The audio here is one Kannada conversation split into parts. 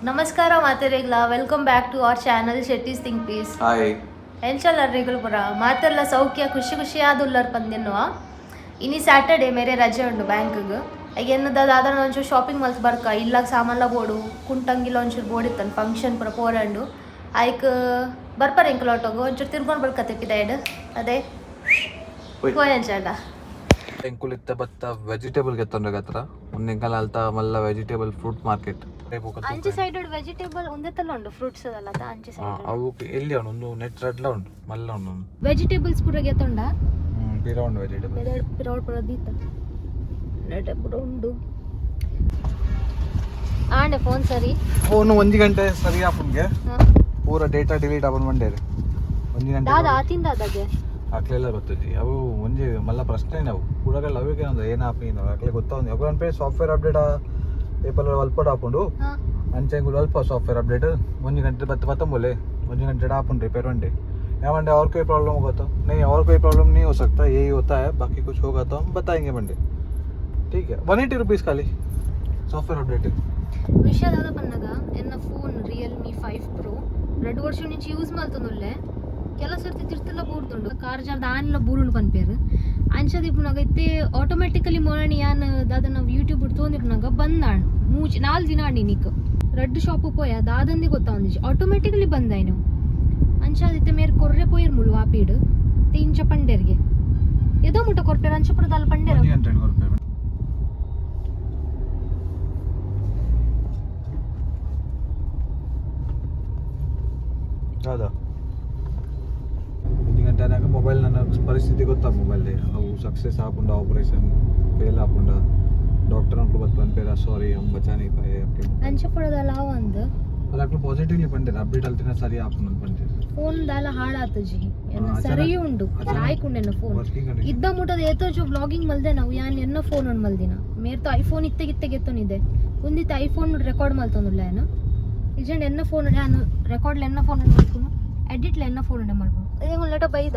ನಮಸ್ಕಾರ ಮಾತೆರೆಗ್ಲ welcome back to our channel Shetty's think piece. Hi ಎಂಚಲ್ಲರಿಗಳು ಪುರ ಮಾತೆಲ್ಲ ಸೌಖ್ಯ ಖುಷಿ ಖುಷಿ ಆದುಲ್ಲರ್ ಪಂದ್ಯನ್ನುವ ಇನಿ ಸ್ಯಾಟರ್ಡೇ ಮೇರೆ ರಜೆ ಉಂಡು ಬ್ಯಾಂಕ್ಗೆ ಈಗ ಎನ್ನದ ಅದನ್ನ ಒಂಚೂರು ಶಾಪಿಂಗ್ ಮಲ್ತ್ ಬರ್ಕ ಇಲ್ಲಾಗ ಸಾಮಾನ್ಲ ಬೋಡು ಕುಂಟಂಗಿಲ್ಲ ಒಂಚೂರು ಬೋಡಿತ್ತನ್ ಫಂಕ್ಷನ್ ಪುರ ಪೋರಂಡು ಆಯ್ಕ ಬರ್ಪಾರ ಎಂಕಲೊಟ್ಟೋಗು ಒಂಚೂರು ತಿರ್ಕೊಂಡು ಬರ್ಕತ್ತಿಪ್ಪಿದ ಅದೇ ಕೋಯಂಚಾಡ ಎಂಕುಲಿತ್ತ ಬತ್ತ ವೆಜಿಟೇಬಲ್ ಗೆತ್ತೊಂಡ್ರೆ ಹತ್ರ ಒಂದೆಂಕಲ್ ಅಲ್ತಾ ಮಲ್ಲ ವೆಜಿಟೇಬಲ್ ಫ್ರೂಟ್ ಮಾರ್ಕೆಟ್ ಅಂಚೆ ಸೈಡ್ ವೆಜಿಟೇಬಲ್ ಒಂದೇ ತಲ್ಲ ಉಂಡು ಫ್ರೂಟ್ಸ್ ಅದಲ್ಲ ಅಂಚೆ ಸೈಡ್ ಅವು ಎಲ್ಲಿ ಒಂದು ನೆಟ್ ರೆಡ್ಲ ಉಂಟು ಮಲ್ಲ ಉಂಡು ವೆಜಿಟೇಬಲ್ಸ್ ಪೂರ ಗೆತ್ತೊಂಡ ಪಿರ ಉಂಡು ವೆಜಿಟೇಬಲ್ ಪಿರೋಡ್ ಪೂರ ದೀತ ನೆಟ್ ಪೂರ ಉಂಡು ಆಂಡೆ ಫೋನ್ ಸರಿ ಫೋನ್ 1 ಗಂಟೆ ಸರಿ ಆಪುನ್ಗೆ ಪೂರ ಡೇಟಾ ಡಿಲೀಟ್ ಆಪನ್ ಮಂಡೇರಿ 1 ಗಂಟೆ ದಾದ ಆತಿಂದ ಅದಾಗೆ ಆಕ್ಲೆಲ್ಲ ಗೊತ್ತೈತಿ ಅವು ಒಂಜಿ ಮಲ್ಲ ಪ್ರಶ್ನೆ ನಾವು ಪೂರಗಲ್ಲ ಅವಿಗೆ ಅಂದ್ರೆ ಏನ್ ಆಪ್ ಏನು ಆಕ್ಲೆ ಗೊತ್ತಾವ್ದು ಅವು ಅನ್ಪೇ ಸಾಫ್ಟ್ವೇರ್ ಅಪ್ಡೇಟ್ ಪೇಪರ್ ಅಲ್ಪ ಹಾಕೊಂಡು ಅಂಚೆಂಗುಲು ಅಲ್ಪ ಸಾಫ್ಟ್ವೇರ್ ಅಪ್ಡೇಟ್ 1 ಗಂಟೆ ಬತ್ತ बोले 1 घंटे अपन रिपेयर वन डे या वन डे और कोई प्रॉब्लम होगा तो नहीं और कोई प्रॉब्लम नहीं हो सकता यही होता है बाकी कुछ होगा तो हम बताएंगे वन डे ठीक है 180 रुपीज़ खाली ಸಾಫ್ಟ್ವೇರ್ ಅಪ್ಡೇಟ್ ವಿಷಯದಾದ ಬಂದಾಗ ಎನ್ನ ಫೋನ್ ರಿಯಲ್ಮಿ 5 ಪ್ರೋ 2 ವರ್ಷ నుంచి ಯೂಸ್ ಮಾಡ್ತನೊಲ್ಲೆ ಕೆಲ ಸರ್ತಿ ತಿರ್ತಲ್ಲ ಬೂರ್ದುಂಡು ಕಾರ್ ಜಾರ್ದ ಆನ್ಲ ಬೂರುಂಡು ಪನ್ಪೇರು ಅಂಚದ ಇಪ್ಪನಾಗ ಇತ್ತೆ ಆಟೋಮೆಟಿಕಲಿ ಮೋಣಿ ಯಾನ್ ದಾದ ನಾವು ಯೂಟ್ಯೂಬ್ ತೋಂದಿರ್ನಾಗ ಬಂದಾಣ್ 4 ದಿನ ಆಡಿ ನಿಕ್ ರೆಡ್ ಶಾಪ್ ಪೋಯ ದಾದಂದಿ ಗೊತ್ತಾಂದಿಜ್ ಆಟೋಮೆಟಿಕಲಿ ಬಂದಾಯ್ನು ಅಂಚಾದಿತ್ತೆ ಮೇರ್ ಕೊರ್ರೆ ಪೋಯಿರ್ ಮುಲ್ ವಾಪೀಡ್ ಇಂಚ ಪಂಡೇರ್ಗೆ ಎದೋ ಮುಟ್ಟ ಕೊರ್ಪೇರ್ ಅಂಚಪುರದಲ್ಲಿ ಪಂಡೇರ ಹೌದಾ 1 ಗಂಟೆ ಆದಾಗ ಮೊಬೈಲ್ ನನ್ನ ಪರಿಸ್ಥಿತಿ ಗೊತ್ತಾ ಮೊಬೈಲ್ ಅವು ಸಕ್ಸೆಸ್ ಆಪುಂಡ ಆಪರೇಷನ್ ಫೇಲ್ ಆಪುಂಡ डॉक्टर उनको बत पेरा सॉरी हम बचा नहीं पाए आपके अंच पडदला ಒಂದು ಅಲ್ಲ ಅಕ್ಲು ಪಾಸಿಟಿವ್ಲಿ ಬಂದಿರ ಅಪ್ಡೇಟ್ ಅಲ್ತಿನ ಸರಿ ಆಪುಂಡ ಬಂದಿರ ಫೋನ್ ದಾಲ ಹಾಳಾತಜಿ ಎನ್ನ ಸರಿ ಉಂಡು ಲಾಯ್ಕುಂಡೆನ ಫೋನ್ ಇದ್ದ ಮುಟದ ಏತೋ ಜೋ ವ್ಲಾಗಿಂಗ್ ಮಲ್ದೆ ನಾವು ಯಾನ್ ಎನ್ನ ಫೋನ್ ಉಂಡ್ ಮಲ್ದಿನ ಮೇರ್ತ ಐಫೋನ್ ಇತ್ತೆ ಗೆತ್ತೊನಿದೆ ಒಂದಿತ್ತ ಐಫೋನ್ ರೆಕಾರ್ಡ್ ಮಲ್ತೊಂದುಲ್ಲ ಏನು ಇಜೆಂಡ್ ಎನ್ನ ಫೋನ್ ನಾನು ರೆಕಾರ್ಡ್ ಎನ್ನ ಫೋನ್ ಮಾಡ್ಕೊನು ಎಡಿಟ್ ಎನ್ನ ಫೋನ್ ಉಂಡೆ ಮಾಡ್ಕೊನು ಅದೇ ಒಂದು ಲೆಟ ಬೈದ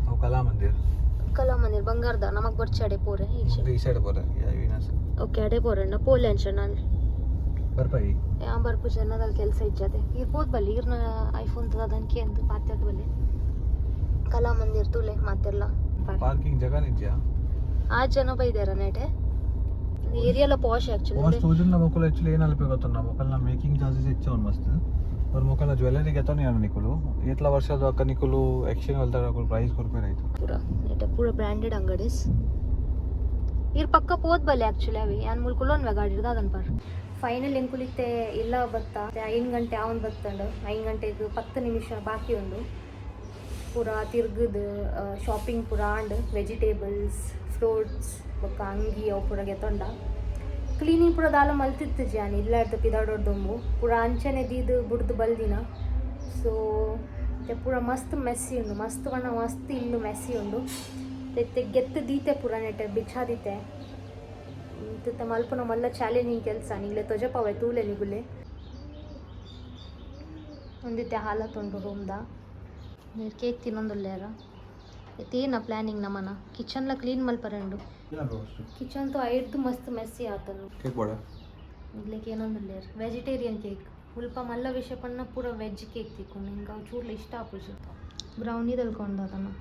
ಅವು ಕಲಾ ಮಂದಿರ್ ಬಂಗಾರದ ನಮಗ್ ಬರ್ಚಾಡೆ ಪೋರೆ ಈ ಸೈಡ್ ಬೋರೆ ಯಾವಿನಾಸ ಓಕೆ ಅಡೆ ಪೋರೆ ನ ಪೋಲೆ ಅಂಚ ನಾನು ಬರ್ಪೈ ಯಾ ಬರ್ಪು ಜನದಲ್ಲಿ ಕೆಲಸ ಇಜ್ಜದೆ ಇರ್ಬೋದು ಬಲ್ಲಿ ಇರ್ನ ಐಫೋನ್ ತದನ್ಕೆ ಅಂತ ಪಾತ್ಯದ ಬಲ್ಲಿ ಕಲಾ ಮಂದಿರ್ ತುಲೆ ಮಾತೆಲ್ಲ ಪಾರ್ಕಿಂಗ್ ಜಾಗ ನಿಜ್ಜಾ ಆ ಜನ ಬೈದಾರ ನೆಟೆ ಏರಿಯಾಲ ಪಾಶ್ ಆಕ್ಚುಲಿ ಪಾಶ್ ತೋಜನ್ ನಮಕುಲ ಆಕ್ಚುಲಿ ಏನ್ ಅಲ್ಪೆ ಗೊತ್ತ ನಮಕಲ್ನ ಮೇಕಿಂಗ್ ಚಾರ್ಜಸ್ ಹೆಚ್ಚು ಮಸ್ತ್ और मोकला ज्वेलरी घेतो नहीं निकुलू इतला वर्षದ ಅಕ್ಕ ನಿಕುಲು ಎಕ್ಸ್ಚೇಂಜ್ ಅಲ್ತಾರ ಪ್ರೈಸ್ ಕೊರ್ಪೇರ್ ಆಯ್ತು ಪೂರ ನೆಟ ಪೂರ ಬ್ರಾಂಡೆಡ್ ಅಂಗಡಿಸ್ ಇರ್ ಪಕ್ಕ ಪೋದ್ ಬಲೆ ಆಕ್ಚುಲಿ ಅವಿ ಯಾನ್ ಮುಲ್ಕುಲೋನ್ ಗಾಡಿ ಇರ್ದ ಅದನ್ ಪಾರ್ ಫೈನಲ್ ಎಂಕುಲಿತ್ತೆ ಇಲ್ಲ ಬತ್ತ 5 ಗಂಟೆ ಅವನ್ ಬತ್ತಂಡು 5 ಗಂಟೆಗೆ 10 ನಿಮಿಷ ಬಾಕಿ ಉಂಡು ಪೂರ ತಿರ್ಗದ್ ಶಾಪಿಂಗ್ ಪೂರ ಆಂಡ್ ವೆಜಿಟೇಬಲ್ಸ್ ಫ್ರೂಟ್ಸ್ ಬೊಕ್ಕ ಅಂಗಿ ಅವು ಪೂರ ಗೆತ್ತೊಂಡ ಕ್ಲೀನಿಂಗ್ ಪೂರ ದಾಲ ಮಲ್ತಿತ್ತು ಜಾನ್ ಇಲ್ಲ ಇರ್ತ ಪಿದಾಡೋಡ್ದೊಂಬು ಪೂರ ಅಂಚನೆ ದೀದು ಬುಡ್ದು ಬಲ್ದಿನ ಸೊ ಪೂರ ಮಸ್ತ್ ಮೆಸ್ಸಿ ಉಂಡು ಮಸ್ತ್ ಬಣ್ಣ ಮಸ್ತ್ ಇಲ್ಲು ಮೆಸ್ಸಿ ಉಂಡು ತೆತ್ತೆ ಗೆತ್ತು ದೀತೆ ಪೂರ ನೆಟ್ಟೆ ಬಿಚ್ಚಾದೀತೆ ತಿತ್ತ ಮಲ್ಪನ ಮಲ್ಲ ಚಾಲೆಂಜಿಂಗ್ ಕೆಲಸ ನಿಗ್ಲೆ ತೊಜಪವೆ ತೂಲೆ ನಿಗುಲೆ ಒಂದಿತ್ತೆ ಹಾಲತ್ತುಂಡು ರೂಮ್ದ ನೀರು ಕೇಕ್ ತಿನ್ನೊಂದುಲ್ಲೇರ ಇತ್ತೇನ ಪ್ಲಾನಿಂಗ್ ನಮ್ಮನ ಕಿಚನ್ಲ ಕ್ಲೀನ್ ಮಲ್ಪರಂಡು ಕಿಚನ್ तो ಐಡ್ದು ಮಸ್ತ್ ಮೆಸ್ಸಿ ಆತನು ಕೇಕ್ ಬೋಡ ಇಗ್ಲೇಕ್ ಏನೊಂದುಲ್ಲೇರ್ ವೆಜಿಟೇರಿಯನ್ ಕೇಕ್ ಉಲ್ಪ ಮಲ್ಲ ವಿಷಯ ಪಣ್ಣ ಪೂರ ವೆಜ್ ಕೇಕ್ ತಿಕ್ಕೊಂಡು ಹಿಂಗೆ ಅವು ಚೂರ್ಲ ಇಷ್ಟ ಆಪುಜು ಬ್ರೌನಿ ತಲ್ಕೊಂಡು ಅದನ್ನು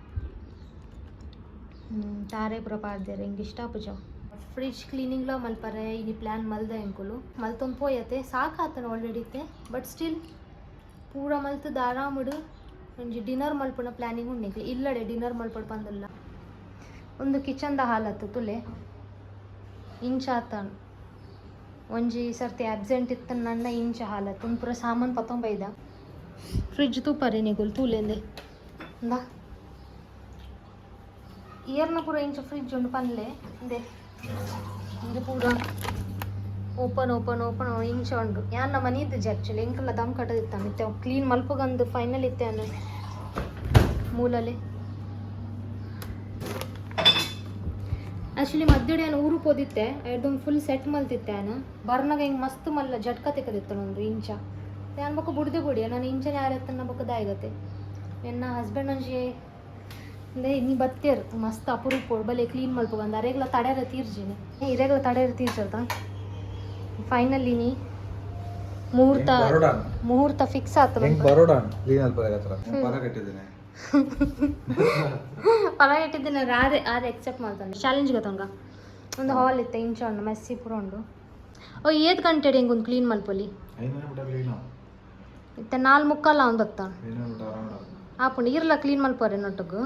ತಾರೆ ಪೂರ ಪಾಡ್ದೇರೆ ಹಿಂಗೆ ಇಷ್ಟ ಆಪುಜ ಫ್ರಿಜ್ ಕ್ಲೀನಿಂಗ್ಲ ಮಲ್ಪರೆ ಇನಿ ಪ್ಲ್ಯಾನ್ ಮಲ್ದ ಎಂಕುಲು ಮಲ್ತೊಂದು ಪೋಯತೆ ಸಾಕಾತನ ಆಲ್ರೆಡಿ ಇತ್ತೆ ಬಟ್ ಸ್ಟಿಲ್ ಪೂರ ಮಲ್ತದ ಆರಾಮುಡು ಒಂಜಿ ಡಿನ್ನರ್ ಮಲ್ಪನ ಪ್ಲ್ಯಾನಿಂಗ್ ಉಂಡಿಗೆ ಇಲ್ಲಡೆ ಡಿನ್ನರ್ ಮಲ್ಪಡ್ ಬಂದಲ್ಲ ಒಂದು ಕಿಚನ್ದ ಹಾಲತ್ತು ತುಲೆ ಇಂಚ ಆತನು ಒಂಜಿ ಸರ್ತಿ ಆಬ್ಸೆಂಟ್ ಇತ್ತು ನನ್ನ ಇಂಚ ಹಾಲತ್ತು ಒಂದು ಪೂರ ಸಾಮಾನು ಪತ್ತೊಂಬೈದ ಫ್ರಿಜ್ ತೂಪರೆ ನಿಗುಲ್ ತೂಲೆಂದೆ ಅಂದ ಇಯರ್ನ ಪೂರ ಇಂಚ ಫ್ರಿಜ್ ಉಂಡು ಪನ್ಲೆ ಅಂದೆ ಇದು ಪೂರ ಓಪನ್ ಇಂಚ ಉಂಡು ಯಾನ್ ನಮ್ಮ ಮನೆ ಇದ್ದಿಜ್ಜೆ ಆ್ಯಕ್ಚುಲಿ ಎಂಕಲ್ಲ ದಮ್ ಕಟ್ಟದಿತ್ತ ಮತ್ತೆ ಕ್ಲೀನ್ ಮಲ್ಪಗಂದು ಫೈನಲ್ ಇತ್ತೆ ಅನ್ನ ಮೂಲಲೆ ಆ್ಯಕ್ಚುಲಿ ಮಧ್ಯಡೆ ನಾನು ಊರಿಗೆ ಹೋದಿತ್ತೆ ಅದೊಂದು ಫುಲ್ ಸೆಟ್ ಮಲ್ತಿತ್ತೆ ನಾನು ಬರ್ನಾಗ ಹಿಂಗೆ ಮಸ್ತ್ ಮಲ್ಲ ಜಟ್ಕ ತೆಕ್ಕದಿತ್ತು ಒಂದು ಇಂಚ ನಾನು ಬಕ್ಕ ಬುಡ್ದೆ ಬುಡಿ ನಾನು ಇಂಚನೆ ಯಾರತ್ತನ್ನ ಬಕ್ಕದಾಗತ್ತೆ ನನ್ನ ಹಸ್ಬೆಂಡ್ ಅಂಜಿ ಅಂದರೆ ನೀ ಬತ್ತೇರು ಮಸ್ತ್ ಅಪರೂಪ ಬಲೆ ಕ್ಲೀನ್ ಮಲ್ಪ ಬಂದು ಅರೆಗ್ಲ ತಡೆಯರ ತೀರ್ಜಿನಿ ಇರೆಗ್ಲ ತಡೆಯರ ತೀರ್ಚಲ್ತ ಫೈನಲಿ ನೀ ಮುಹೂರ್ತ ಮುಹೂರ್ತ ಫಿಕ್ಸ್ ಆತು ಹೆಂಗ್ ಬರೋಡ ಕ್ಲೀನ್ ಅಲ್ಲಿ ಬರಗತ್ರ ಪರ ಕಟ್ಟಿದ್ದೇನೆ ಪರವಾಗಿಟ್ಟಿದ್ದೇನೆ ಆದ್ರೆ ಎಕ್ಸೆಪ್ಟ್ ಮಾಡ್ತಾನೆ ಚಾಲೆಂಜ್ ಗೊತ್ತಂಗ ಒಂದು ಹಾಲ್ ಇತ್ತೆ ಇಂಚ ಉಂಡು ಮೆಸ್ಸಿ ಪೂರ ಉಂಡು ಓ ಏತ್ ಗಂಟೆ ಹೆಂಗೆ ಒಂದು ಕ್ಲೀನ್ ಮಲ್ಪೊಲಿ ಇತ್ತೆ 4:45 ಅವ್ನು ಬರ್ತಾನೆ ಆಪುಂಡು ಇರ್ಲ ಕ್ಲೀನ್ ಮಲ್ಪರೆ ನೊಟ್ಟಗು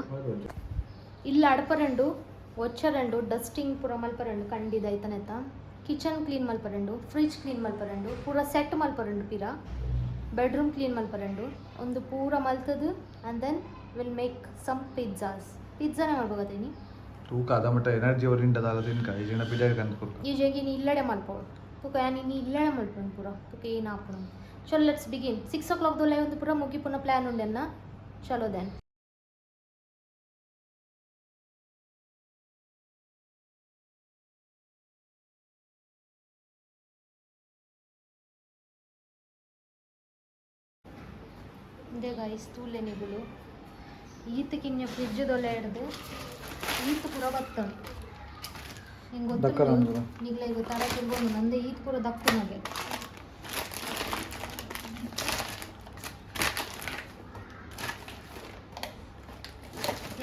ಇಲ್ಲ ಅಡಪರೆಂಡು ಒಚ್ಚರೆಂಡು ಡಸ್ಟಿಂಗ್ ಪೂರ ಮಲ್ಪರೆಂಡು ಕಂಡಿದ ಐತನೆತ್ತ ಕಿಚನ್ ಕ್ಲೀನ್ ಮಲ್ಪರೆಂಡು ಫ್ರಿಜ್ ಕ್ಲೀನ್ ಮಲ್ಪರೆಂಡು ಪೂರ ಸೆಟ್ ಮಲ್ಪರೆಂಡು ಪಿರ ಬೆಡ್ರೂಮ್ ಕ್ಲೀನ್ ಮಲ್ಪರೆಂಡು ಒಂದು ಪೂರ ಮಲ್ತದು and then will make some ಪಿಜ್ಜಾನೇ ಮಾಡ್ಬೋಗತ್ತೀನಿ ತೂಕ ಅದ ಮಟ್ಟ ಎನರ್ಜಿ ಓರಿಯೆಂಟೆಡ್ ಆದ ತಿನ್ಕ ಈ ಜನ ಪಿಜ್ಜಾ ಕಂದ್ಕೊಳ್ಕ ಈ ಜಗಿ ನೀ ಇಲ್ಲಡೆ ಮಲ್ಪೋಡು ತುಕ ನೀನು ಇಲ್ಲಡೆ ಮಲ್ಪೊಂಡು ಪೂರ ತುಕ ಏನು ಹಾಕೋಣ ಚಲೋ ಲೆಟ್ಸ್ ಬಿಗಿನ್ 6 o'clock ದೊಲೆ ಒಂದು ಪೂರ ಮುಗಿಪುನ ಪ್ಲ್ಯಾನ್ ಉಂಡೆನ್ನ ಚಲೋ ದೆನ್ ಇದೇ ಗೈಸ್ ತೂಲೆ ನಿಗುಲು ಈತಕ್ಕಿನ್ನ ಫ್ರಿಜ್ ದೊಲೆ ಹಿಡ್ದು ಈತ ಪೂರ ಬರ್ತಣ ಹಿಂಗೆ ಗೊತ್ತಿಲ್ಲ ನಿಗ್ಲ ಈಗ ತಡ ತಿರ್ಬೋದು ನಂದೇ ಈತ ಪೂರ ದಕ್ಕು ನನಗೆ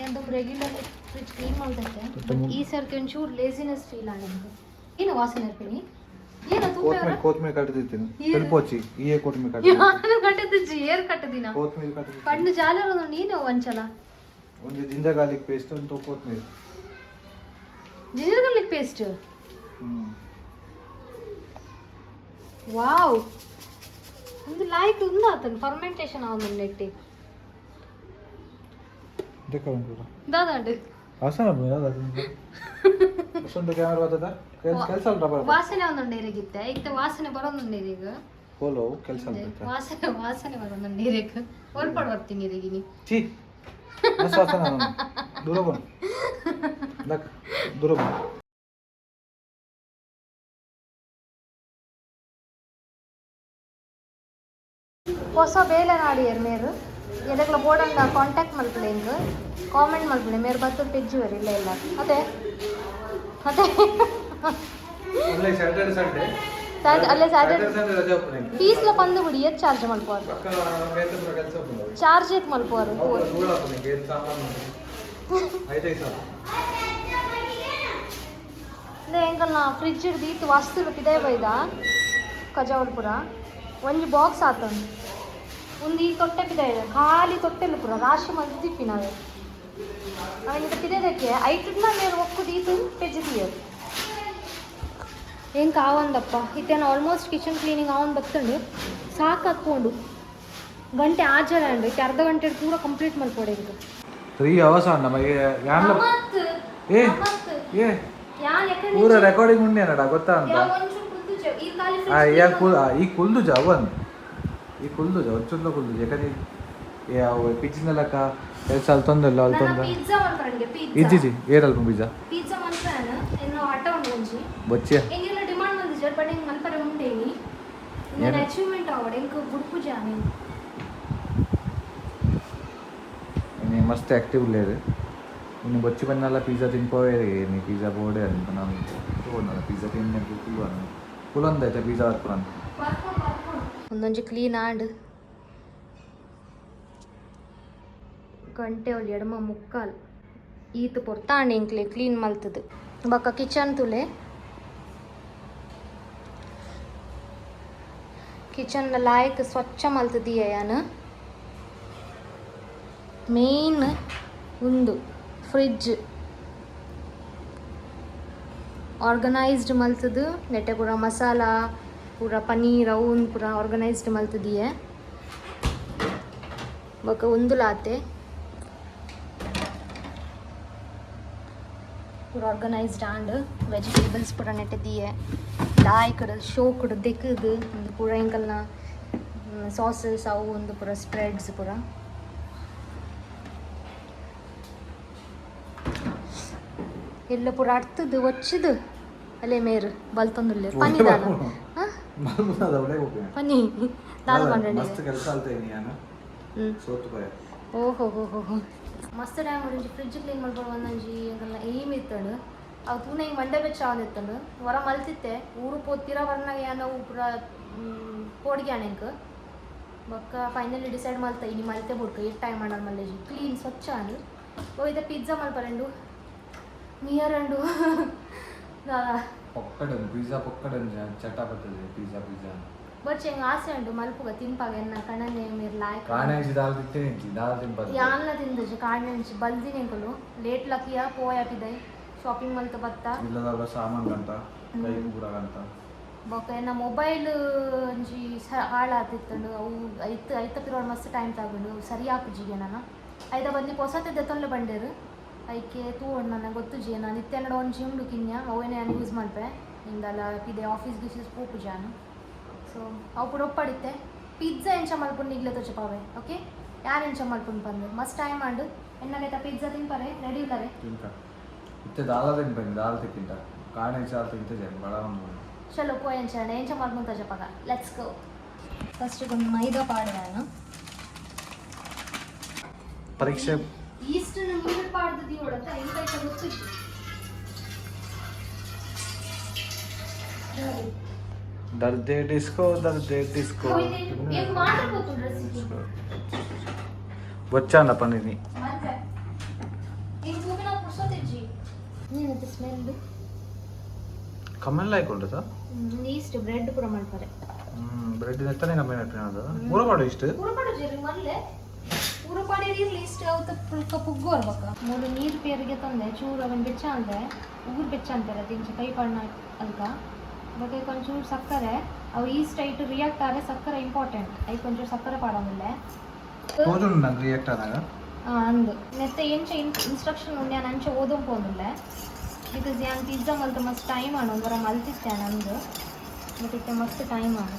ಏನದು ರೆಗ್ಯುಲರ್ಲಿ ಫ್ರಿಜ್ ಕ್ಲೀನ್ ಮಾಡ್ತೈತೆ ಈ ಸರ್ತಿ ಒಂಚೂರು ಲೇಸಿನೆಸ್ ಫೀಲ್ ಆಗಿದೆ ಏನು ವಾಸನೆ ಇರ್ತೀನಿ ಏನು ಕೊತ್ಮೀರಿ ಕಟ್ಟಿದ್ದೀನಿ ತೆಲ್ಪೋಚಿ ಈ ಕೊತ್ಮೀರಿ ಕಟ್ಟಿ ನಾನು ಕಟ್ಟಿದ್ದಿ ಏರ್ ಕಟ್ಟಿದಿನ ಕೊತ್ಮೀರಿ ಕಟ್ಟಿ ಪಂಡು ಜಾಲರು ನೀನು ಒಂಚಲ ಒಂದು ಜಿಂಜರ್ ಗಾರ್ಲಿಕ್ ಪೇಸ್ಟ್ ಒಂದು ಕೊತ್ಮೀರಿ ಜಿಂಜರ್ ಗಾರ್ಲಿಕ್ ಪೇಸ್ಟ್ ವಾವ್ ಒಂದು ಲೈಕ್ ఉందా అతను ఫర్మెంటేషన్ అవుతుంది నెట్టి ದೇಖಂಡು ದಾದಾಂಡು ವಾಸನೆ ಬಂದ ಅಷ್ಟೊಂದು ಕ್ಯಾಮರಾ ಬರ್ತದ ಕೆಲಸ ಅಲ್ಲ ಬರ ವಾಸನೆ ಒಂದೊಂದು ನೀರಿಗಿತ್ತೆ ಇತ್ತ ವಾಸನೆ ಬರೋದೊಂದು ನೀರಿಗೆ ಹೋಲೋ ಕೆಲಸ ಅಲ್ಲ ವಾಸನೆ ಬರೋದೊಂದು ನೀರಿಗೆ ಹೊರಪಡ ಬರ್ತೀನಿ ನೀರಿಗೆ ನೀ ಚಿ ಮಸ್ತ್ ವಾಸನೆ ದೂರ ಬನ್ ಲಕ್ ದೂರ ಬನ್ ಹೊಸ ಬೇಲೆ ನಾಡಿಯರ್ ಮೇರು ಎದಕ್ಲ ಬೋರ್ಡಂಡ ಕಾಂಟ್ಯಾಕ್ಟ್ ಮಲ್ಪಲೆ ಹಿಂಗೆ ಕಾಮೆಂಟ್ ಮಲ್ಪಲೆ ಮೇರು ಬರ್ತದ ಪೆಜ್ಜುವರ್ ಇಲ್ಲ ಇಲ್ಲ ಅದೇ ಅದೇ ಸ್ಯಾಟರ್ಡೆ ಸಂಡೇ ಅಲ್ಲೇ ಸ್ಯಾಟರ್ಡೆ ಸಂಡೇ ರಜೆ ಓಪನ್ ಫೀಸ್ಲ ಪಂದು ಬಿಡಿ ಎಷ್ಟು ಚಾರ್ಜ್ ಮಲ್ಪೋರು ಕೆಲಸ ಓಪನ್ ಚಾರ್ಜ್ ಏತ್ ಮಲ್ಪೋರು ದೂರ ಓಪನ್ ಏನು ಸಾಮಾನು ಐದೈದು ಸಾವಿರ ಅದೇ ಹೆಂಗಲ್ಲ ಫ್ರಿಜ್ ಹಿಡ್ದು ಇತ್ತು ವಸ್ತು ಪಿದೇ ಬೈದ ಕಜಾವಲ್ ಪುರ ಒಂಜಿ ಬಾಕ್ಸ್ ಆತಂದು ಒಂದು ಈ ತೊಟ್ಟೆ ಪಿದ ಇದೆ ಖಾಲಿ ತೊಟ್ಟೆಲು ಪುರ ರಾಶಿ ಮಂದಿ ತಿಪ್ಪಿ ನಾವೇ ಅವನಿಗೆ ಪಿದೇದಕ್ಕೆ ಐಟನ್ನ ಮೇಲೆ ಒಕ್ಕುದು ಈತು ಪೆಜ್ಜಿದೀಯರು ಹೆಂಗೆ ಆವಂದಪ್ಪ ಇತ್ತೇನು ಆಲ್ಮೋಸ್ಟ್ ಕಿಚನ್ ಕ್ಲೀನಿಂಗ್ ಅವನ್ ಬತ್ತಂಡು ಸಾಕು ಹಾಕ್ಕೊಂಡು ಗಂಟೆ ಆಜರ ಅಂಡು ಇತ್ತು ಅರ್ಧ ಗಂಟೆ ಪೂರ ಕಂಪ್ಲೀಟ್ ಮಾಡ್ಕೊಡೆ ಇದು 3 hours ನಮಗೆ ಯಾನ್ಲ ಏ ಏ ಪೂರ ರೆಕಾರ್ಡಿಂಗ್ ಉಂಡೇನಡ ಗೊತ್ತಾ ಅಂತ ಈ ಕುಲ್ದು ಅವನ್ ಈ ಕುಲ್ದು ಒಂಚೂರ್ಲ ಕುಲ್ದು ಯಾಕಂದ್ರೆ ಯಾವ ಪಿಜ್ಜಿನಲ್ಲಕ ಕೆಲಸ ಅಲ್ಲಿ ತೊಂದಲ್ಲ ಅಲ್ಲಿ ತೊಂದರೆ ಇಜ್ಜಿಜಿ ಏರಲ್ಪ ಪಿಜ್ಜಾ ಬೊಚ್ಚಿಯ మస్తు యాక్టివ్ లేదు నేను వచ్చి పడిన పిజ్జా తినిపోయేది నీ పిజ్జా బోర్డే అనుకున్నాను చూడన్నా పిజ్జా తిని కులు ఉంది అయితే పిజ్జా పట్టుకున్నాను ಒಂದೊಂದು ಕ್ಲೀನ್ ಆಂಡ್ ಗಂಟೆ ಒಳ್ಳೆ ಎಡಮ ಮುಕ್ಕಾಲು ಈತ ಪೊರ್ತಾಂಡ್ ಇಂಕ್ಲೆ ಕ್ಲೀನ್ ಮಲ್ತದು ಬಕ್ಕ ಕಿಚನ್ ತುಲೆ ಕಿಚನ್ ಲಾಯಕ್ ಸ್ವಚ್ಛ ಮಲ್ತದೀಯ ಯಾನು ಮೇನ್ ಒಂದು ಫ್ರಿಜ್ ಆರ್ಗನೈಸ್ಡ್ ಮಲ್ತದು ನೆಟ್ಟೆ ಪೂರ ಮಸಾಲ ಪೂರ ಪನೀರ್ ಅವನ್ ಪೂರ ಆರ್ಗನೈಸ್ಡ್ ಮಲ್ತದೀಯ ಬೊಕ ಒಂದು ಲಾತೆ ಪೂರ ಆರ್ಗನೈಸ್ಡ್ ಆಂಡ್ ವೆಜಿಟೇಬಲ್ಸ್ ಪೂರ ನೆಟ್ಟದೀಯ ಲಾಯ್ಕಡ್ ಶೋಕಡ್ ದೆಕ್ಕದು ಒಂದು ಪೂರ ಎಂಕಲ್ನ ಸಾಸಸ್ ಅವು ಒಂದು ಪೂರ ಸ್ಪ್ರೆಡ್ಸ್ ಪೂರ ಎಲ್ಲ ಪೂರ ಅಡ್ತದು ಒಚ್ಚದು ಅಲ್ಲೇ ಮೇರು ಬಲ್ತೊಂದುಲ್ಲೆ ಪನಿ ದಾಲ ಪನಿ ದಾಲ ಮಾಡ್ರೆ ಓಹೋ ಹೋ ಹೋ ಹೋ ಮಸ್ತ್ ಟೈಮ್ ಒಂಜಿ ಫ್ರಿಜ್ ಕ್ಲೀನ್ ಮಾಡ್ಕೊಂಡು ಒಂದೊಂಜಿ ಅದೆಲ್ಲ ಏಮ್ ಇತ್ತಡು ಅವು ತೂನೆ ಹಿಂಗೆ ಮಂಡೆ ಬೆಚ್ಚ ಆದಿತ್ತಂಡು ಹೊರ ಮಲ್ತಿತ್ತೆ ಊರು ಪೋತಿರ ಬರ್ನಾಗ ಏನವು ಪೂರ ಪೋಡ್ಗೆ ಆಣೆಂಕ್ ಬೊಕ್ಕ ಫೈನಲಿ ಡಿಸೈಡ್ ಮಲ್ತ ಇನಿ ಮಲ್ತೆ ಬಿಡ್ಕ ಎಷ್ಟು ಟೈಮ್ ಮಾಡೋದು ಮಲ್ಲೇಜಿ ಕ್ಲೀನ್ ಸ್ವಚ್ಛ ಅಂದು ಹೋಯ್ದೆ ಪಿಜ್ಜಾ ಮಲ್ಪರೆಂಡು ನಿಯರ್ ಅಂಡು పొక్కడు పిజ్జా పొక్కడు చటాపత్తది పిజ్జా పిజ్జా బట్ చెంగ్ ఆసೆ ಉಂಟು ಮಲ್ಪುಗ ತಿನ್ಪಾಗ ಎನ್ನ ಕಣನೆ మీరు ಲಾಯ್ಕ್ ಕಾಣೆಂಚಿ ದಾಲ್ ತಿಂತೇಂಚಿ ದಾಲ್ ತಿಂಪದ ಯಾನ್ಲ ತಿಂದಜಿ ಕಾಣೆಂಚಿ ಬಲ್ದಿನೆಂಕಲು ಲೇಟ್ ಲಕಿಯ ಪೋಯಾಪಿದೈ ಶಾಪಿಂಗ್ ಮಲ್ತ ಬತ್ತ ಇಲ್ಲದ ಸಾಮಾನ್ ಗಂಟ ಕೈ ಪೂರ ಗಂಟ ಬೊಕ ಎನ್ನ ಮೊಬೈಲ್ ಒಂಜಿ ಹಾಳಾತಿತ್ತಂಡು ಅವು ಐತ ಪಿರೋಡ್ ಮಸ್ತ್ ಟೈಮ್ ತಗೊಂಡು ಸರಿ ಆಪುಜಿಗೆ ನಾನು ಐದ ಬಂದು ಹೊಸತೆ ದೆತ್ತೊಂದು ಬಂಡೇರು ಐಕೆ ತೂವೊಂಡು ನನಗೆ ಗೊತ್ತು ಜಿ ನಾನು ನಿತ್ಯನಡ ಒಂದು ಜಿಮ್ಡು ಕಿನ್ಯ ಅವೇನೇ ನಾನು ಯೂಸ್ ಮಲ್ಪೆ ಹಿಂದಲ್ಲ ಇದೆ ಆಫೀಸ್ ಗಿಫೀಸ್ ಪೋಪು ಜಾನು ಸೊ ಅವು ಕೂಡ ಒಪ್ಪಡಿತ್ತೆ ಪಿಜ್ಜಾ ಎಂಚ ಮಲ್ಪುಂಡು ಈಗಲೇ ತೋಚಪಾವೆ ಓಕೆ ಯಾರು ಎಂಚ ಮಲ್ಪುಂಡು ಬಂದು ಮಸ್ತ್ ಟೈಮ್ ಮಾಡು ಎನ್ನಾಗೈತ ಪಿಜ್ಜಾ ತಿನ್ಪಾರೆ ರೆಡಿ ಇಲ್ಲರೆ ಇತ್ತೆ ದಾಲ್ ತಿನ್ಪಂడి ದಾಲ್ ತಿಕ್ಕಿಂತ ಕಾಣೆಂಚಿ ದಾಲ್ ತಿಂತೆ ಜನ ಬಡ ಒಂದು ಚಲೋ ಪೋ ಎಂಚ ಮಲ್ಪುಂಡು ತೋಚಪಾಗ ಲೆಟ್ಸ್ ಗೋ ಫಸ್ಟ್ ಒಂದು ಮೈದಾ ಪಾಡು ನಾನು ಪರೀಕ್ಷೆ ಈಸ್ಟನ್ನು ನೀರು ಪಾಡ್ದು ದೀವಡಂತ ಎಂತೈತೆ ಗೊತ್ತಿತ್ತು ದರ್ದೆ ಡಿಸ್ಕೋ ಏನು ಮಾಡ್ಬೋದು ರೆಸಿಪಿ వచ్చాన పనిని ಮತ್ತೆ ಈ ತೂಗಿನ ಪುರ್ಸೊತ್ತಿಜ್ಜಿ ನೀನಂತ ಸ್ಮೆಲ್ ಕಮೆಂಟ್ ಲೈಕ್ ಉಂಟು ಈಸ್ಟ್ ಬ್ರೆಡ್ ಪೂರ ಮಾಡ್ತಾರೆ ಬ್ರೆಡ್ ನೆತ್ತನೆ ಕಮ್ಮಿ ನೆಟ್ಟಿನದು ಪೂರ ಮಾಡು ಇಷ್ಟು ಪೂರ ಪಾಡು ಜರಿ ಮಲ್ಲೆ ಪೂರ ಪಾಡಿ ಇರ್ಲಿ ಇಷ್ಟು ಅವತ್ತು ಪುಲ್ಕ ಪುಗ್ಗು ಬರ್ಬೇಕ ಮೂರು ನೀರು ಪೇರಿಗೆ ತಂದೆ ಚೂರು ಅವನ್ ಬೆಚ್ಚ ಅಂದೆ ಉಗುರು ಬೆಚ್ಚ ಅಂತಾರೆ ತಿಂಚ ಕೈ ಪಣ್ಣ ಅಲ್ಕ ಬಟ್ ಒಂಚೂರು ಸಕ್ಕರೆ ಅವು ಈಸ್ಟ್ ಐಟು ರಿಯಾಕ್ಟ್ ಆದರೆ ಸಕ್ಕರೆ ಇಂಪಾರ್ಟೆಂಟ್ ಐಕ್ ಒಂಚೂರು ಸಕ್ಕರೆ ಪಾಡೋದಿಲ್ಲ పోదుండు నాకు రియాక్ట్ అనగా ಅಂದು ನೆತ್ತೆ ಎಂಚ ಇನ್ಸ್ಟ್ರಕ್ಷನ್ ಉಂಡು ನಾನು ಅಂಚೆ ಓದೋಂಗೆ ಹೋದಿಲ್ಲ ಬಿಕಾಸ್ ಯಾನ್ ಪಿಜ್ಜಾ ಮಲ್ತ ಮಸ್ತ್ ಟೈಮ್ ಆಣು ಒಂದರ ಮಲ್ತಿತ್ತೆ ನಂದು ಬಟ್ ಇತ್ತೆ ಮಸ್ತ್ ಟೈಮ್ ಆಣು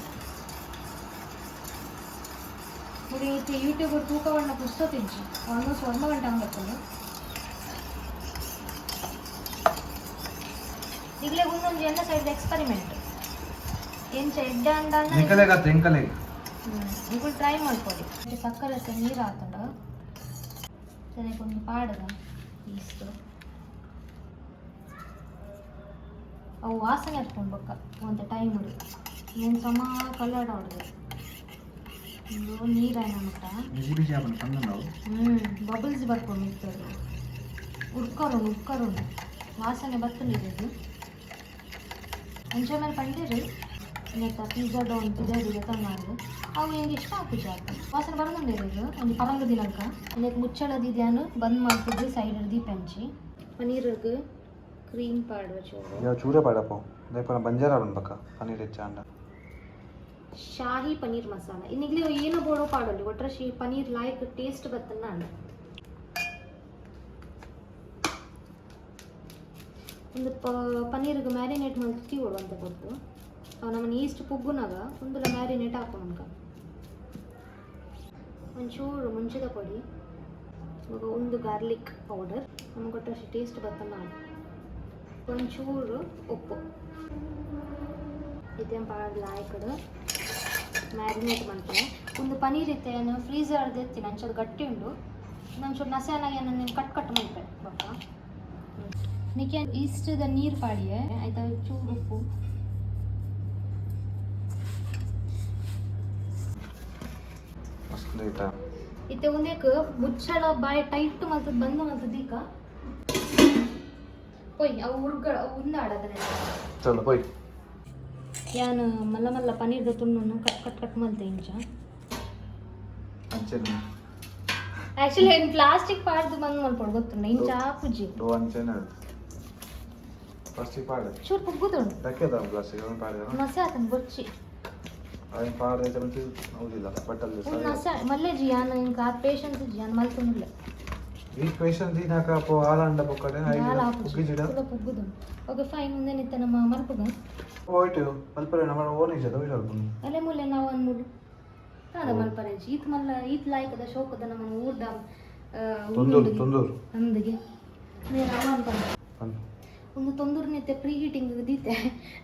ಮುಡಿ ಇತ್ತೆ ಯೂಟ್ಯೂಬ್ ತೂಕವನ್ನ ಪುಸ್ತತಿಜ್ಜಿ ಆಲ್ಮೋಸ್ಟ್ 1 ಗಂಟೆ ಹಂಗತ್ತದು ಈಗಲೇ ಒಂದೊಂದು ಎಲ್ಲ ಸೈಡ್ ಎಕ್ಸ್ಪರಿಮೆಂಟ್ ಎಂಚ ಎಡ್ಡ ಅಂಡ ಎಂಕಲೆ ಈಗ ಟ್ರೈ ಮಾಡ್ಕೊಳ್ಳಿ ಸಕ್ಕರೆ ನೀರು ಹಾಕೊಂಡ ಸರಿ ಒಂದು ಪಾಡದ ಈಸ್ಟು ಅವು ವಾಸನೆ ಹತ್ಕೊಂಡು ಬಕ್ಕ ಒಂದು ಟೈಮ್ ಉಡಿ ಏನು ಸಮ ಕಲ್ಲಡ ಹೊಡೆದು ನೀರಾಯ ಮಟ್ಟ ಬಬಲ್ಸ್ ಬರ್ಕೊಂಡು ಮಿಕ್ತದೆ ಉಡ್ಕರು ವಾಸನೆ ಬರ್ತಲಿರೋದು ಅಂಚೆ ಮೇಲೆ ಕಂಡಿರಿ ಇನ್ನೆತ್ತ ಪಿಜ್ಜಾ ಡೌನ್ ಪಿಜ್ಜಾ ತಂದು ಅವು ಹೆಂಗೆ ಇಷ್ಟ ಹಾಕುಜ ವಾಸನೆ ಬರೋದಂಡಿರೋದು ಒಂದು ಪರಂಗ ದಿನಕ್ಕ ಇನ್ನಕ್ಕೆ ಮುಚ್ಚಳದಿದ್ಯಾನು ಬಂದ್ ಮಾಡ್ತಿದ್ವಿ ಸೈಡ್ ದೀಪ ಹಂಚಿ ಪನೀರ್ಗೆ ಕ್ರೀಮ್ ಪಾಡುವ ಚೂರೇ ಪಾಡಪ್ಪ ಬಂಜಾರ ಪಕ್ಕ ಪನೀರ್ ಹೆಚ್ಚ ಅಂಡ ಶಾಹಿ ಪನೀರ್ ಮಸಾಲ ಇನ್ನಿಗ್ಲಿ ಏನು ಬೋಡೋ ಪಾಡಲ್ಲಿ ಒಟ್ರ ಪನೀರ್ ಲಾಯ್ಕ್ ಟೇಸ್ಟ್ ಬರ್ತನ್ನ ಅಂಡ ಒಂದು ಪನೀರ್ಗೆ ಮ್ಯಾರಿನೇಟ್ ಮಾಡಿ ಕೊಡುವಂತ ಕೊಟ್ಟು ನಮ್ಮನ್ನು ಈಸ್ಟ್ ಪುಗ್ಗುನಾಗ ಒಂದೆಲ್ಲ ಮ್ಯಾರಿನೇಟ್ ಹಾಕೋಣಕ ಒಂಚೂರು ಮುಂಚಿದ ಪೊಡಿ ಇವಾಗ ಒಂದು ಗಾರ್ಲಿಕ್ ಪೌಡರ್ ನಮ್ಗೆ ಕೊಟ್ಟಷ್ಟು ಟೇಸ್ಟ್ ಬರ್ತಲ್ಲ ಒಂಚೂರು ಉಪ್ಪು ಇದೇನು ಪಾಡಲ್ಲ ಆಯ್ಕಡು ಮ್ಯಾರಿನೇಟ್ ಮಾಡ್ತಾರೆ ಒಂದು ಪನೀರ್ ಇತ್ತೆ ನಾನು ಫ್ರೀಝರ್ದು ಎತ್ತೀನಿ ಅಂಚೂರು ಗಟ್ಟಿ ಉಂಡು ಒಂಚೂರು ನಸೆನಾಗಿ ನಾನು ಕಟ್ ಮಾಡ್ತೆ ಬಾಪ ನಿಕ್ಕೆ ಈಸ್ಟದ ನೀರು ಪಾಡಿಯೇ ಆಯ್ತಾ ಚೂರು ಉಪ್ಪು ಇತ್ತೆ ಉಂದೇಕ ಮುಚ್ಚಳ ಬಾಯಿ ಟೈಟ್ ಮಲ್ತದ ಬಂದ ಮಲ್ತದ ಈಗ ಪೊಯ್ ಅವು ಉಂದಾಡದ್ರೆ ಚಲೋ ಪೊಯ್ ಯಾನು ಮಲ್ಲ ಮಲ್ಲ ಪನೀರ್ದ ತುಣ್ಣು ಕಟ್ ಮಲ್ತೆ ಇಂಚ ಆಕ್ಚುಲಿ ಏನು ಪ್ಲಾಸ್ಟಿಕ್ ಪಾಡ್ದು ಬಂದ್ ಮಲ್ಪೊಡು ಗೊತ್ತುಂಡ ಇಂಚ ಪುಜ್ಜಿ ಪ್ಲಾಸ್ಟಿಕ್ ಪಾಡ ಚೂರು ಪುಗ್ಗುದುಂಡು ಯಾಕೆದ ಪ್ಲಾಸ್ಟಿಕ್ ಪಾಡ ಮಸೆ ಆತನ ಬೊಚ್ಚಿ ఆయన పాడైతే అవుదిಲ್ಲ బట్టలు మళ్ళీ జియాన్ ఇంకా పేషెంట్స్ జియాన్ మల్తుందిలే ఈ పేషెంట్ ದಿನಾಕ ಪೋ ಹಾಲಂಡ ಬೊಕ್ಕಡೆ ಉಗ್ಗಿಜಿಡ ಪುಗ್ಗುದು ಓಕೆ ಫೈನ್ ಮುಂದೆ ನಿತ್ತ ನಮ್ಮ ಮಲ್ಪುಗ ಓಯ್ತು ಮಲ್ಪರೆ ನಮ್ಮ ಓನಿ ಜದ ಹೋಯ್ ಸ್ವಲ್ಪ ಅಲೆ ಮುಲ್ಲೆ ನಾವು ಅನ್ಮುಡು ಕಾದ ಮಲ್ಪರೆ ಈತ್ ಮಲ್ಲ ಈತ್ ಲಾಯ್ಕದ ಶೋಕದ ನಮ್ಮ ಊರ್ದ ತೊಂದೂರು ಅಂದಿಗೆ ನೇ ರಾವ ಅನ್ಕೊಂಡೆ ಒಂದು ತೊಂದೂರು ನಿತ್ತೆ ಪ್ರೀ ಹೀಟಿಂಗ್ ದೀತೆ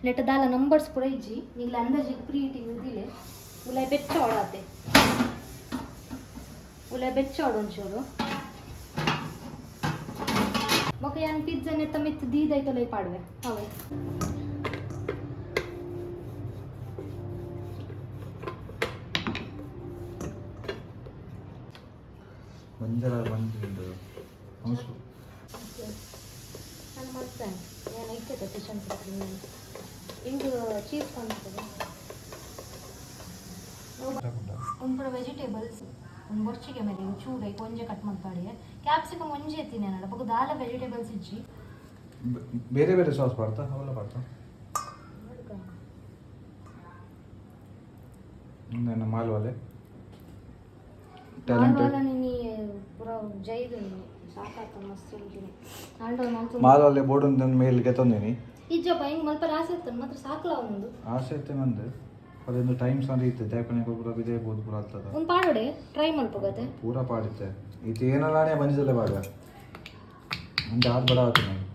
ನೆಟ್ಟ ದಾಲ ನಂಬರ್ಸ್ ಪೂರ ಇಜ್ಜಿ ಈಗ ಅಂದಾಜಿಗೆ ಪ್ರೀ ಹೀಟಿಂಗ್ ದಿಲೆ ಉಲಾಯ್ ಬೆಚ್ಚ ಹೊಡಾತೆ ಉಲಾಯ್ ಬೆಚ್ಚ ಹೊಡು ಒಂಚೂರು मग यान पिझ्झा ने तमित दी दई तो लई पाडवे हवे ಮಂಜರ ಬಂದಿದ್ದು ಹೌಸು ನಾನು ಮಾಡ್ತೇನೆ ಏನು ಐತೆ ಟಿಶನ್ ಇಂದು ಚೀಸ್ ಕಾಣ್ತದೆ ಒಂಥರ ವೆಜಿಟೇಬಲ್ಸ್ ಒಂದು ಬೊರ್ಚಿಗೆ ಮೇಲೆ ಚೂಡೆ ಕೊಂಜೆ ಕಟ್ ಮಾಡ್ತಾಡಿ ಕ್ಯಾಪ್ಸಿಕಮ್ ಒಂಜೆ ಎತ್ತೀನಿ ಅಣ್ಣ ಬಗ್ಗು ದಾಲ ವೆಜಿಟೇಬಲ್ಸ್ ಇಜ್ಜಿ ಬೇರೆ ಬೇರೆ ಸಾಸ್ ಮಾಡ್ತಾ ಅವೆಲ್ಲ ಮಾಡ್ತಾ ನನ್ನ ಮಾಲ್ವಾಲೆ ಪೂರ ಜೈದು ಸಾಕಾತ ಮಸ್ತ್ ಉಂಟು ಆಂಡ ಮಾಲ್ವಾಲೆ ಬೋರ್ಡ್ ಒಂದು ಮೇಲೆ ಗೆತ್ತೊಂದೇನಿ ಇಜ್ಜಪ್ಪ ಹಿಂಗೆ ಮಲ್ಪ ಆಸೆ ಇರ್ತಾನೆ ಮಾತ್ರ ಸಾಕಲ ಒಂದು ಆಸೆ ಇತ್ತೆ ನಂದು ಅದೊಂದು ಟೈಮ್ ಸಹ ಇತ್ತು ದ್ಯಾಪನೆ ಪೂರ ಬಿದೇ ಬೋದು ಪೂರ ಆಗ್ತದ ಒಂದು ಪಾಡೋಡೆ ಟ್ರೈ ಮಾಡ್ಕೋಗತ್ತೆ ಪೂರ ಪಾಡಿತ್ತೆ ಇದು ಏನಲ್ಲಾನೇ ಬಂದಿದ್ದಲ್ಲ ಬಾಡ ಒಂದು ಆರು ಬಡ ಆಯ್ತು ನಾನು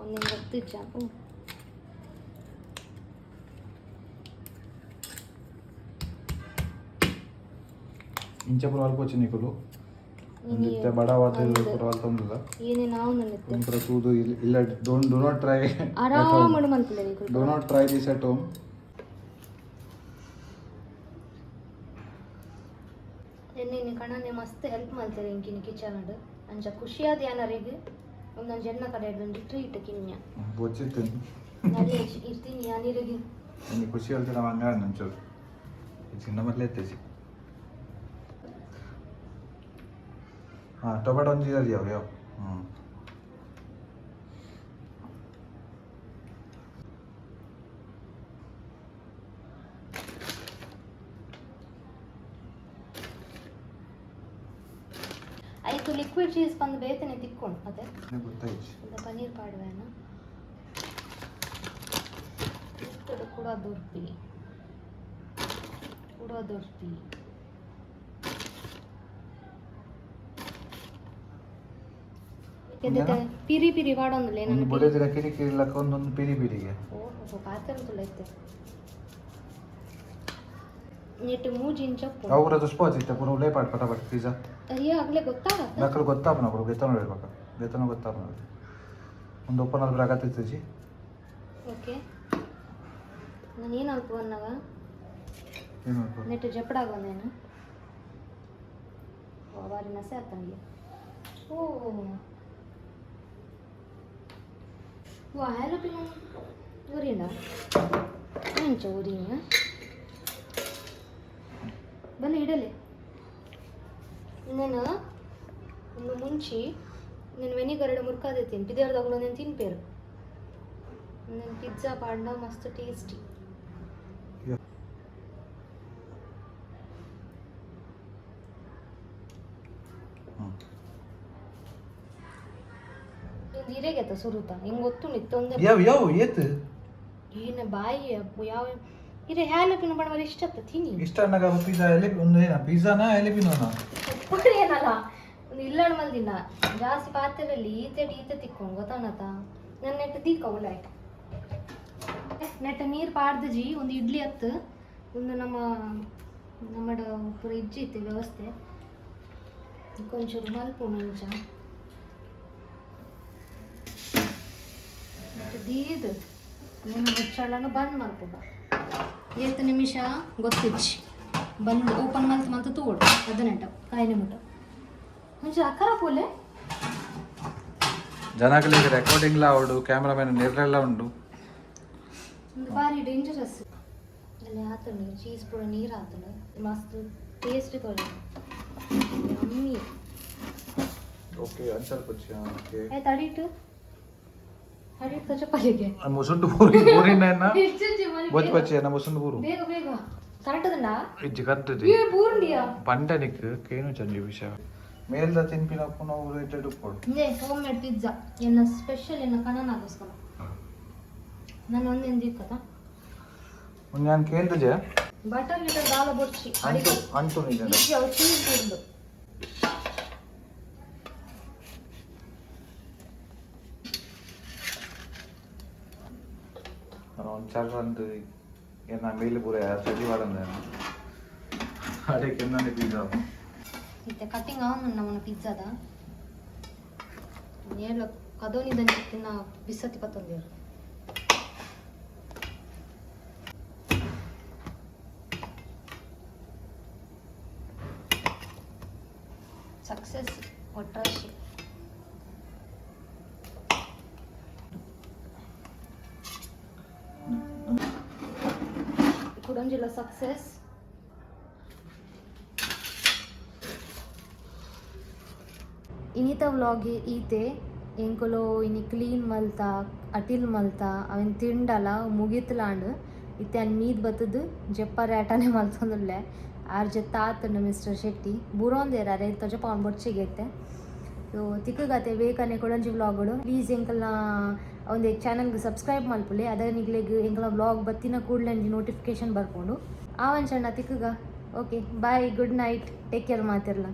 ನಿಂಗೆ ಗೊತ್ತಿಜ್ಜ ಇಂಚ ಪೂರ ಅಲ್ಪ వచ్చి నీకులు ನಿತ್ಯ ಬಡ ವಾದ ಪೂರ ಅಲ್ಪ ಒಂದಿಲ್ಲ ಏನೇ ನಾವು ನನ್ನಿತ್ತೆ ಒಂಥರ ತೂದು ಇಲ್ಲ ಡೋ ನಾಟ್ ಟ್ರೈ ಆರಾಮ ಮಾಡು ಮಂತಲೆ do not try this at home ಎನ್ನೆ ಕಣನೆ ಮಸ್ತ್ ಹೆಲ್ಪ್ ಮಾಡ್ತಾರೆ ಇಂಕಿನ ಕಿಚನ್ ಅಡ್ ಅಂಚ ಖುಷಿಯಾದ ಯಾನರಿಗೆ ಒಂದೊಂದು ಜನ ಕಡೆ ಒಂದು ಟ್ರೀಟ್ ಕಿನ್ಯ ಬೊಚ್ಚಿತ್ತು ನಲ್ಲಿ ಇರ್ತೀನಿ ಯಾನಿರಿಗೆ ನೀ ಖುಷಿ ಹೇಳ್ತೀರ ನಾವು ಹಂಗ ನಂಚೂರು ಚಿನ್ನ ಮೊದಲೇ ಎತ್ತೇಸಿ ಹಾಂ ಟೊಮೆಟೊ ಒಂದು ಇದೆಯಾ ಯಾವ ಹ್ಞೂ ಆಯ್ತು ಲಿಕ್ವಿಡ್ ಚೀಸ್ ಬಂದು ಬೇತನೆ ತಿಕ್ಕೊಂಡು ಮತ್ತೆ ಗೊತ್ತಾಯ್ತು ಪನ್ನೀರ್ ಪಾಡುವೇನ ಕೂಡ ದೊರ್ಪಿ ಪಿರಿ ಪಿರಿ ವಾಡೊಂದಿಲ್ಲ ಒಂದು ಬಡಿದ್ರೆ ಕಿರಿಕಿರಿ ಇಲ್ಲಕ್ಕ ಒಂದೊಂದು ಪಿರಿ ಪಿರಿಗೆ ಓಹೋ ಪಾತ್ರೆ ತುಳೈತೆ ನೆಟ್ಟು ಮೂಜಿಂಚಪ್ಪು ಅವ್ರ ದುಷ್ಪಾಚಿತ್ತೆ ಪೂರ ಉಲೇ ಪಾಟ್ ಪಟ ಪಟ್ ಪಿಜ್ಜಾ ಅಯ್ಯೋ ಆಗ್ಲೇ ಗೊತ್ತಾಗತ್ತೆ ನಕಲು ಗೊತ್ತಾಪನ ಪೂರ ಗೆತ್ತನ ಹೇಳ್ಬೇಕ ಗೆತ್ತನ ಗೊತ್ತಾಪನ ಒಂದು ಒಪ್ಪನಲ್ಲಿ ಬರಾಕತ್ತಿತ್ತು ಓಕೆ ನಾನು ಏನು ಅಲ್ಪ ಅನ್ನವ ಏನು ನೆಟ್ಟು ಜಪಡಾಗೊಂದೇನು ಬಾರಿ ನಸೆ ಆತಂಗೆ ಓ ವಾ ಹ್ಯಾಲೋ ಪಿನ ಊರಿನ ಮಂಚ ಊರಿನ ಬನ್ನಿ ಇಡಲಿ నేను ಒಂದು ಮುಂಚೆ నేను వెనిగర్ మురకాదెత్తిను పిదేర్దాగులో నేను తినిపేరు నేను పిజ్జా పాడినా మస్తు టేస్టీ ನೀರೇಗೆತ್ತ ಸುರುತ ಹಿಂಗೆ ಗೊತ್ತು ನಿತ್ತೊಂದು ಯಾವ ಏತು ಏನ ಬಾಯಿ ಯಾವ ಇರೇ ಹ್ಯಾಲಪಿನ ಬಣ್ಣ ಇಷ್ಟ ತಿನ್ನಿ ಇಷ್ಟ ಅನ್ನಗ ಪಿಜ್ಜಾ ಎಲ್ಲಿ ಒಂದು ಏನ ಪಿಜ್ಜಾನಾ ಎಲಿಪಿನೋನಾ ಏನಲ್ಲ ಒಂದು ಇಲ್ಲಣ ಮಲ್ದಿನ ಜಾಸ್ತಿ ಪಾತ್ರೆಯಲ್ಲಿ ಈತೆ ತಿಕ್ಕೊಂಡು ಗೊತ್ತಾನತ ನನ್ನ ನೆಟ್ಟು ದೀಕ ಉಳ್ಳಾಯ್ತು ನೆಟ್ಟ ನೀರು ಪಾಡ್ದಜಿ ಒಂದು ಇಡ್ಲಿ ಹತ್ತು ಒಂದು ನಮ್ಮ ಪೂರ ಇಜ್ಜಿತ್ತು ವ್ಯವಸ್ಥೆ ಕೊಂಚೂರು ಮಲ್ಪು ಮುಂಚ ದೀದು ಏನು ಮುಚ್ಚಾಳನು ಬಂದ್ ಮಾಡ್ಕೊಬ ಏತು ನಿಮಿಷ ಗೊತ್ತಿಚ್ಚಿ ಬಂದು ಓಪನ್ ಮಲ್ತು ತೂಡು 18 ಕಾಯಿನೆ ಮುಟ್ಟ ಮುಂಚೆ ಅಕ್ಕರ ಪೋಲೆ ಜನಗಳಿಗೆ ರೆಕಾರ್ಡಿಂಗ್ ಲ ಅವಡು ಕ್ಯಾಮ್ರಾಮನ್ ನಿರ್ಲೆಲ್ಲ ಉಂಡು ಒಂದು ಬಾರಿ ಡೇಂಜರಸ್ ಅಲ್ಲಿ ಆತನು ಚೀಸ್ ಪೂರ ನೀರು ಆತನು ಮಸ್ತ್ ಟೇಸ್ಟ್ ತೊಳೆ ಅಮ್ಮಿ ಓಕೆ ಅನ್ಸಲ್ ಪಚ್ಚ ಓಕೆ ಆಯ್ತು ಅಡಿಟ್ಟು ಚಪಾತಿಗೆ ಮುಸುಂಡು ಪೂರಿ ಪೂರಿನ ಬೊಚ್ಚ ಪಚ್ಚೆ ನಾ ಮುಸುಂಡು ಪೂರು ಬೇಗ ಕರೆಕ್ಟ್ ಇಜ್ಜಿ ಕರ್ತದೆ ಪೂರ್ಣಿಯ ಪಂಡನಿಕ್ ಕೇನು ಚಂಡಿ ವಿಷಯ ಮೇಲ್ದ ತಿನ್ಪಿನ ಪುನಃ ರೇಟೆಡ್ ಕೊಡು ಇದೇ ಹೋಮ್ ಮೇಡ್ ಪಿಜ್ಜಾ ಎನ್ನ ಸ್ಪೆಷಲ್ ಎನ್ನ ಕಣನಾಗೋಸ್ಕರ ನಾನು ಒಂದೇನು ದಿಕ್ಕತ ನಾನು ಕೇಳ್ದೆ ಬಟರ್ ಗಿಟರ್ ದಾಲ ಬೊಚ್ಚಿ ಅಂಟು ನಿಜ ಚೀಸ್ ಬಿಡ್ದು ಒಂದು ಚಾರ್ಜ್ ಅಂತ ಏನ ಮೇಲೆ ಪೂರ ಸಜಿ ಮಾಡಂದ ಅಡಕ್ಕೆ ನಾನೇ ಪಿಜ್ಜಾ ಇತ್ತೆ ಕಟ್ಟಿಂಗ್ ಆವನು ನಮ್ಮನ ಪಿಜ್ಜಾದ ಏಳ ಕದೋನಿದಂಚಿ ತಿನ್ನ ಬಿಸತಿ ಪತ್ತೊಂದಿರು ಸಕ್ಸಸ್ ಒಟ್ರಾಶಿ ಕುಡಂಜಿಲ್ಲ ಸಕ್ಸಸ್ ಇನ್ನಿತ ವ್ಲಾಗ್ ಈತೆ ಎಂಕುಲು ಇನಿ ಕ್ಲೀನ್ ಮಲ್ತಾ ಅಟಿಲ್ ಮಲ್ತಾ ಅವನ್ ತಿಂಡಲ ಮುಗಿತ್ಲಾಂಡ್ ಇತ್ತೆ ಅನ್ ಮೀದ್ ಬತ್ತದು ಜೆಪ್ಪಾರೆ ಆಟನೇ ಮಲ್ತೊಂದುಲ್ಲೆ ಆರ್ ಜೊತೆ ಆತಂಡು ಮಿಸ್ಟರ್ ಶೆಟ್ಟಿ ಬುರೋಂದೇರ ಅರೆ ತೊಜಪ ಅವ್ನು ಬೊಚ್ಚಿಗೆತ್ತೆ ಸೊ ತಿಕ್ಕಗತ್ತೆ ಬೇಕನೆ ಕೊಡಂಜಿ ವ್ಲಾಗ್ಗಳು ಪ್ಲೀಸ್ ಎಂಕಲ್ನ ಒಂದು ಚಾನಲ್ಗೆ ಸಬ್ಸ್ಕ್ರೈಬ್ ಮಲ್ಪುಲೆ ಅದ ನಿಗ್ಲೆಗ್ ಎಂಕಲ ವ್ಲಾಗ್ ಬತ್ತಿನ ಕೂಡಲೇ ನೋಟಿಫಿಕೇಶನ್ ಬರ್ಕೊಂಡು ಆವಂಚಣ್ಣ ತಿಕ್ಕಗ okay bye good night take care ಮಾತಿರ್ಲ